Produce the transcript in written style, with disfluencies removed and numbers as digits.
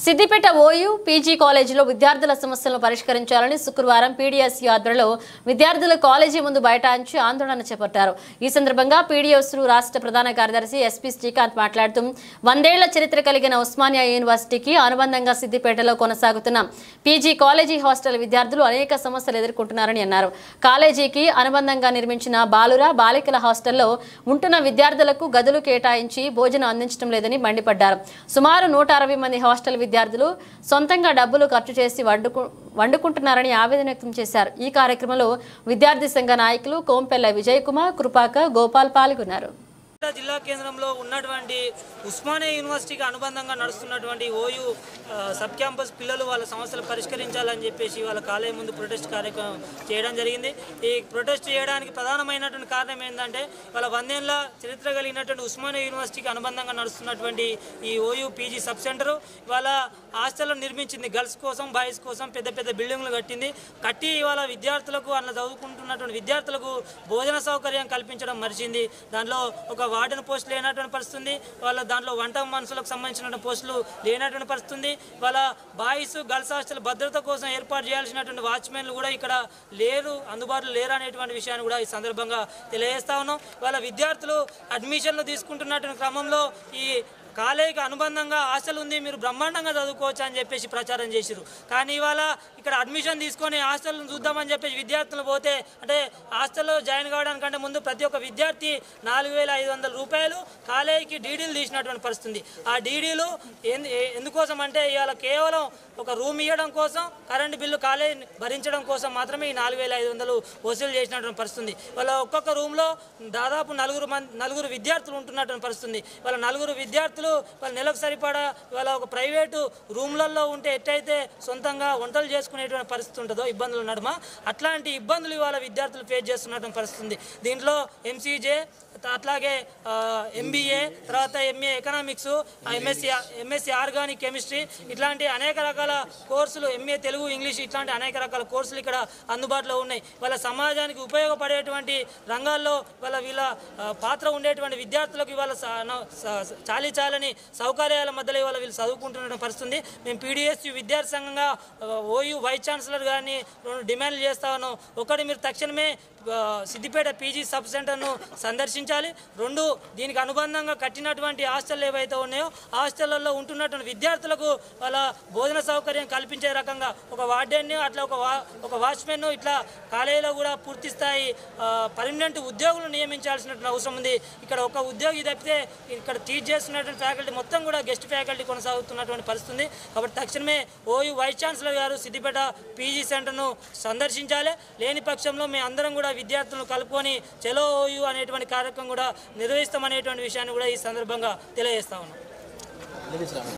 Siddipet OU PG కాలేజీలో విద్యార్థుల సమస్యలను పరిష్కరించాలని శుక్రవారం పీడీఎస్ ఆధ్వర్యంలో విద్యార్థుల కాలేజీ ముందు బైఠాయించి ఆందోళన చేపట్టారు. ఈ సందర్భంగా పీడీఎస్ రాష్ట్ర ప్రధాన కార్యదర్శి ఎస్పీ శ్రీకాంత్ మాట్లాడుతూ 100 ఏళ్ల చరిత్ర కలిగిన ఉస్మానియా యూనివర్సిటీకి అనుబంధంగా సిద్దిపేటలో కొనసాగుతున్న పీజీ కాలేజీ హాస్టల్ విద్యార్థులు అనేక సమస్యలు ఎదుర్కొంటున్నారని అన్నారు. కాలేజీకి అనుబంధంగా నిర్మించిన బాలికల హాస్టల్లో ఉంటున్న విద్యార్థులకు గదులు కేటాయించి భోజనం అందించడం లేదని మండిపడ్డారు. సుమారు 160 మంది హాస్టల్ విద్యార్థులు సొంతంగా డబ్బులు ఖర్చు చేసి వండుకుంటున్నారని ఆవేదన వ్యక్తం చేశారు. ఈ కార్యక్రమంలో విద్యార్థి సంఘ నాయకులు కోంపెల్ల విజయ్ కుమార్, కృపాకర్, గోపాల్ పాల్గొన్నారు. జిల్లా కేంద్రంలో ఉన్నటువంటి ఉస్మానియా యూనివర్సిటీకి అనుబంధంగా నడుస్తున్నటువంటి ఓయూ సబ్ క్యాంపస్ పిల్లలు వాళ్ళ సమస్యలు పరిష్కరించాలని చెప్పేసి వాళ్ళ కాలేజీ ముందు ప్రొటెస్ట్ కార్యక్రమం చేయడం జరిగింది. ఈ ప్రొటెస్ట్ చేయడానికి ప్రధానమైనటువంటి కారణం ఏంటంటే వాళ్ళ 100 ఏళ్ల చరిత్ర కలిగినటువంటి ఉస్మానియా యూనివర్సిటీకి అనుబంధంగా నడుస్తున్నటువంటి ఈ ఓయూ పీజీ సబ్ సెంటర్ వాళ్ళ హాస్టల్లో నిర్మించింది. గర్ల్స్ కోసం, బాయ్స్ కోసం పెద్ద పెద్ద బిల్డింగ్లు కట్టి వాళ్ళ విద్యార్థులకు అలా చదువుకుంటున్నటువంటి విద్యార్థులకు భోజన సౌకర్యం కల్పించడం మరిచింది. దాంట్లో ఒక వార్డెన్ పోస్టులు లేనటువంటి పరిస్థితుంది, వాళ్ళ దాంట్లో వంట మనుషులకు సంబంధించిన పోస్టులు లేనటువంటి పరిస్థితుంది. వాళ్ళ బాయ్స్ గర్ల్స్ హాస్టల్ భద్రత కోసం ఏర్పాటు చేయాల్సినటువంటి వాచ్మెన్లు కూడా ఇక్కడ అందుబాటులో లేరు అనేటువంటి విషయాన్ని కూడా ఈ సందర్భంగా తెలియజేస్తా ఉన్నాం. వాళ్ళ విద్యార్థులు అడ్మిషన్లు తీసుకుంటున్నటువంటి క్రమంలో ఈ కాలేజీకి అనుబంధంగా హాస్టల్ ఉంది, మీరు బ్రహ్మాండంగా చదువుకోవచ్చు అని చెప్పేసి ప్రచారం చేశారు. కానీ ఇవాళ ఇక్కడ అడ్మిషన్ తీసుకొని హాస్టల్ను చూద్దామని చెప్పేసి విద్యార్థులు పోతే, అంటే హాస్టల్లో జాయిన్ కావడానికంటే ముందు ప్రతి ఒక్క విద్యార్థి 4500 రూపాయలు కాలేజీకి డీడీలు తీసినటువంటి పరిస్థితుంది. ఆ డీడీలు ఎందుకోసం అంటే ఇవాళ కేవలం ఒక రూమ్ ఇవ్వడం కోసం, కరెంటు బిల్లు కాలేజీ భరించడం కోసం మాత్రమే ఈ 4500 వసూలు చేసినటువంటి పరిస్థితుంది. వాళ్ళ ఒక్కొక్క రూమ్లో దాదాపు 4 విద్యార్థులు ఉంటున్నటువంటి పరిస్థితుంది. వాళ్ళ 4 విద్యార్థులు వాళ్ళ నెలకు సరిపడా వాళ్ళ ఒక ప్రైవేటు రూమ్లలో ఉంటే ఎట్టయితే సొంతంగా వంటలు చేసుకునేటువంటి పరిస్థితి ఉంటుందో ఇబ్బందులు నడుమ, అట్లాంటి ఇబ్బందులు ఇవాళ విద్యార్థులు ఫేస్ చేస్తున్నటువంటి పరిస్థితి. దీంట్లో ఎంసీజే, అట్లాగే ఎంబీఏ, తర్వాత MA economics, MSc organic chemistry, ఇట్లాంటి అనేక రకాల కోర్సులు, ఎంఏ తెలుగు, ఇంగ్లీష్, ఇట్లాంటి అనేక రకాల కోర్సులు ఇక్కడ అందుబాటులో ఉన్నాయి. వాళ్ళ సమాజానికి ఉపయోగపడేటువంటి రంగాల్లో వీళ్ళ పాత్ర ఉండేటువంటి విద్యార్థులకు ఇవాళ చాలని సౌకర్యాల మధ్యలో ఇవాళ వీళ్ళు చదువుకుంటున్న పరిస్థితుంది. మేము పీడీఎస్ విద్యార్థి సంఘంగా ఓయూ వైస్ ఛాన్సలర్ గారిని 2 డిమాండ్లు చేస్తా ఉన్నాం. ఒకటి, మీరు తక్షణమే సిద్దిపేట పీజీ సబ్ సెంటర్ను సందర్శించాలి. 2, దీనికి అనుబంధంగా కట్టినటువంటి హాస్టల్ ఏవైతే ఉన్నాయో హాస్టళ్లలో ఉంటున్నటువంటి విద్యార్థులకు వాళ్ళ భోజన సౌకర్యం కల్పించే రకంగా ఒక వార్డెన్, అట్లా ఒక వాచ్మెన్, ఇట్లా కాలేజీలో కూడా పూర్తి స్థాయి పర్మనెంట్ ఉద్యోగులు నియమించాల్సినటువంటి అవసరం ఉంది. ఇక్కడ ఒక ఉద్యోగి తప్పితే ఇక్కడ టీచ్ చేస్తున్నటువంటి ఫ్యాకల్టీ మొత్తం కూడా గెస్ట్ ఫ్యాకల్టీ కొనసాగుతున్నటువంటి పరిస్థితుంది. కాబట్టి తక్షణమే ఓయూ వైస్ ఛాన్సలర్ గారు సిద్దిపేట పీజీ సెంటర్ను సందర్శించాలి. లేని పక్షంలో మేము అందరం కూడా విద్యార్థులను కలుపుకొని చలో ఓయూ అనేటువంటి కార్యక్రమం కూడా నిర్వహిస్తామనేటువంటి విషయాన్ని కూడా ఈ సందర్భంగా తెలియజేస్తా ఉన్నాం.